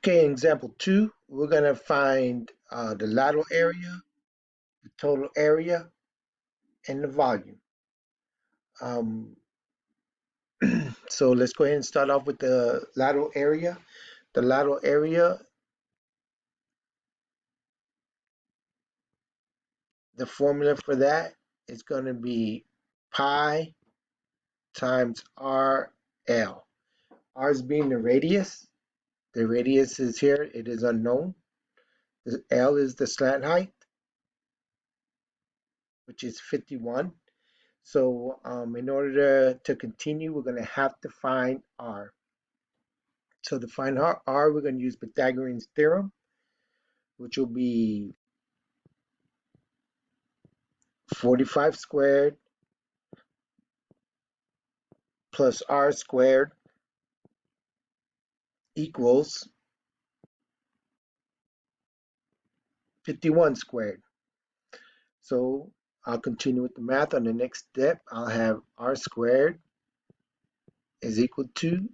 Okay, in example 2, we're going to find the lateral area, the total area, and the volume. Um, so let's go ahead and start off with the lateral area. The lateral area, the formula for that is going to be pi times RL. R is being the radius. The radius is here. It is unknown. The L is the slant height, which is 51. So in order to continue, we're going to have to find R. So to find R, we're going to use Pythagorean's theorem, which will be 45 squared plus R squared equals 51 squared. So I'll continue with the math. On the next step, I'll have R squared is equal to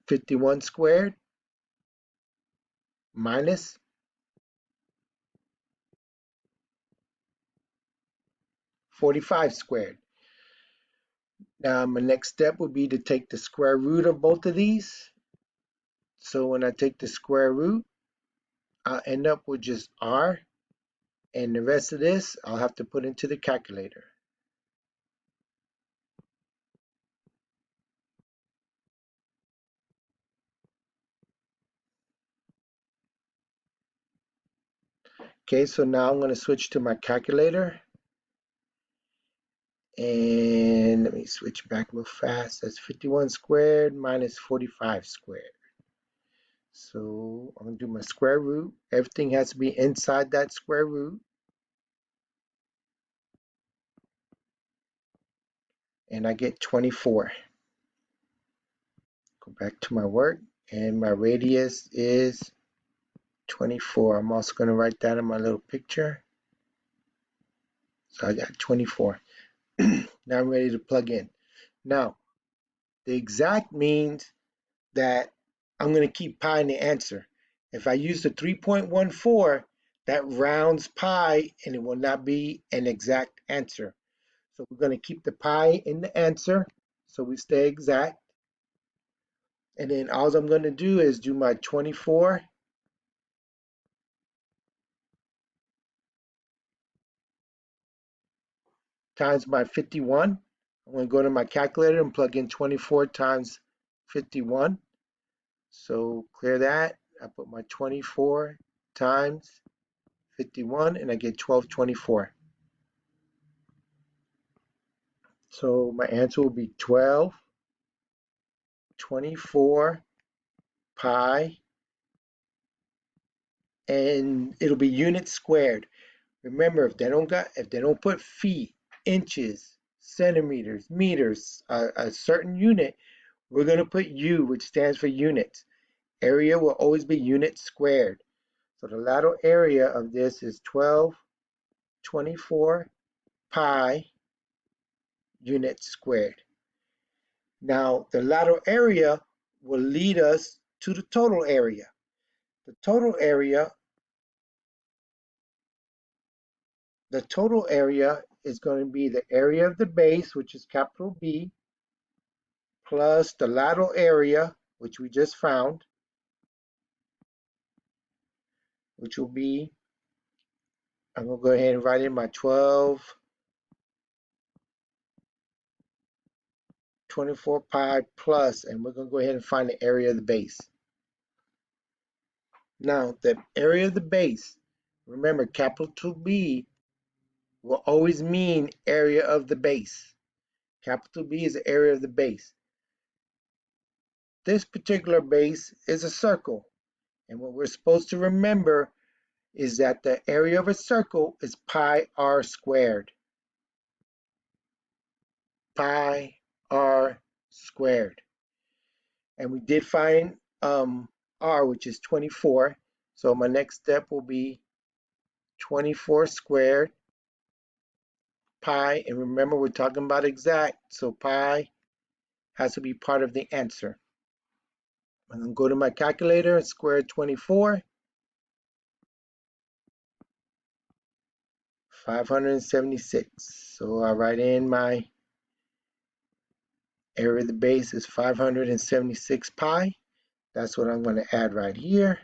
51 squared minus 45 squared. Now my next step would be to take the square root of both of these. So when I take the square root, I'll end up with just R, and the rest of this I'll have to put into the calculator. Okay, so now I'm going to switch to my calculator, and let me switch back real fast. That's 51 squared minus 45 squared. So I'm going to do my square root. Everything has to be inside that square root. And I get 24. Go back to my work, and my radius is 24. I'm also going to write that in my little picture. So I got 24. Now I'm ready to plug in. Now, the exact means that I'm going to keep pi in the answer. If I use the 3.14, that rounds pi and it will not be an exact answer. So we're going to keep the pi in the answer so we stay exact. And then all I'm going to do is do my 24 times my 51. I'm going to go to my calculator and plug in 24 times 51. So clear that. I put my 24 times 51 and I get 1224. So my answer will be 1224 pi, and it'll be units squared. Remember, if they don't put feet, inches, centimeters, meters, a certain unit, we're going to put U, which stands for units. Area will always be units squared. So the lateral area of this is 1224 pi units squared. Now the lateral area will lead us to the total area. The total area is going to be the area of the base, which is capital B, plus the lateral area, which we just found, which will be, I'm going to go ahead and write in my 1224 pi plus, and we're going to go ahead and find the area of the base. Now, the area of the base, remember, capital B will always mean area of the base. Capital B is the area of the base. This particular base is a circle, and what we're supposed to remember is that the area of a circle is pi r squared. Pi r squared. And we did find r, which is 24. So my next step will be 24 squared pi, and remember we're talking about exact, so pi has to be part of the answer. I'm going to go to my calculator, square 24, 576. So I write in my area of the base is 576 pi. That's what I'm going to add right here.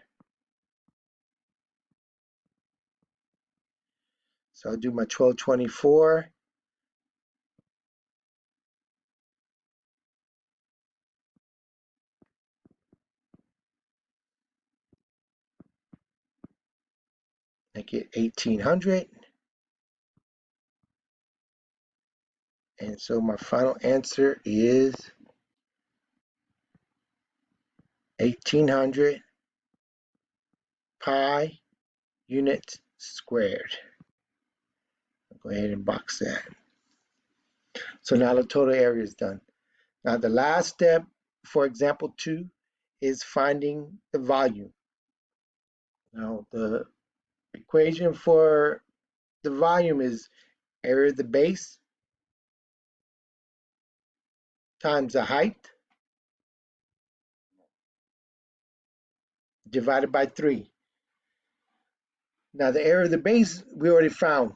So I'll do my 1224. I get 1800. And so my final answer is 1800 pi units squared. I'll go ahead and box that. So now the total area is done. Now the last step for example 2 is finding the volume. Now the equation for the volume is area of the base times the height divided by 3. Now the area of the base we already found.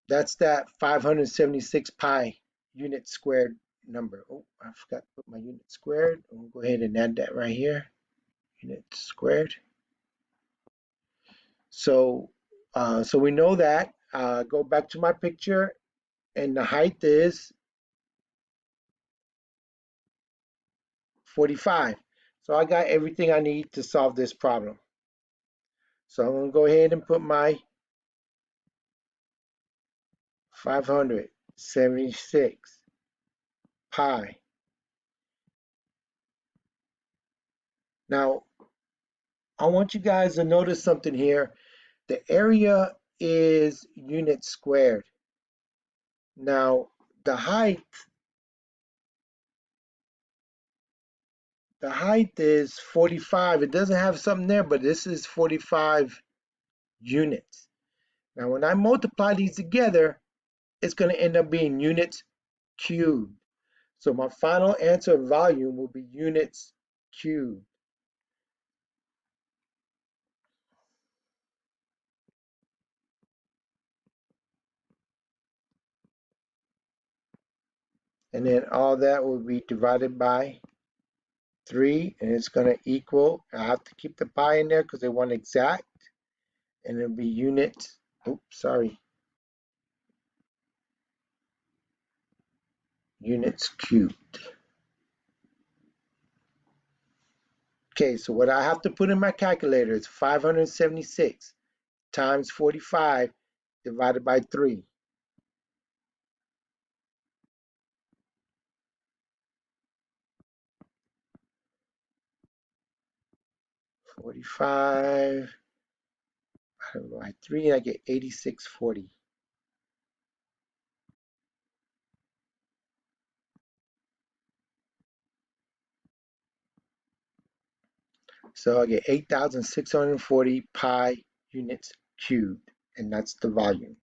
That's that 576 pi unit squared number. Oh, I forgot to put my unit squared. I'll go ahead and add that right here. Unit squared. So we know that. Go back to my picture, and the height is 45. So I got everything I need to solve this problem. So I'm going to go ahead and put my 576 pi. Now, I want you guys to notice something here. The area is units squared. Now, the height is 45. It doesn't have something there, but this is 45 units. Now, when I multiply these together, it's going to end up being units cubed. So my final answer of volume will be units cubed. And then all that will be divided by 3, and it's going to equal, I have to keep the pi in there because they want exact, and it'll be units, units cubed. Okay, so what I have to put in my calculator is 576 times 45 divided by 3. 45 divided by 3, and I get 8640. So I get 8,640 pi units cubed, and that's the volume.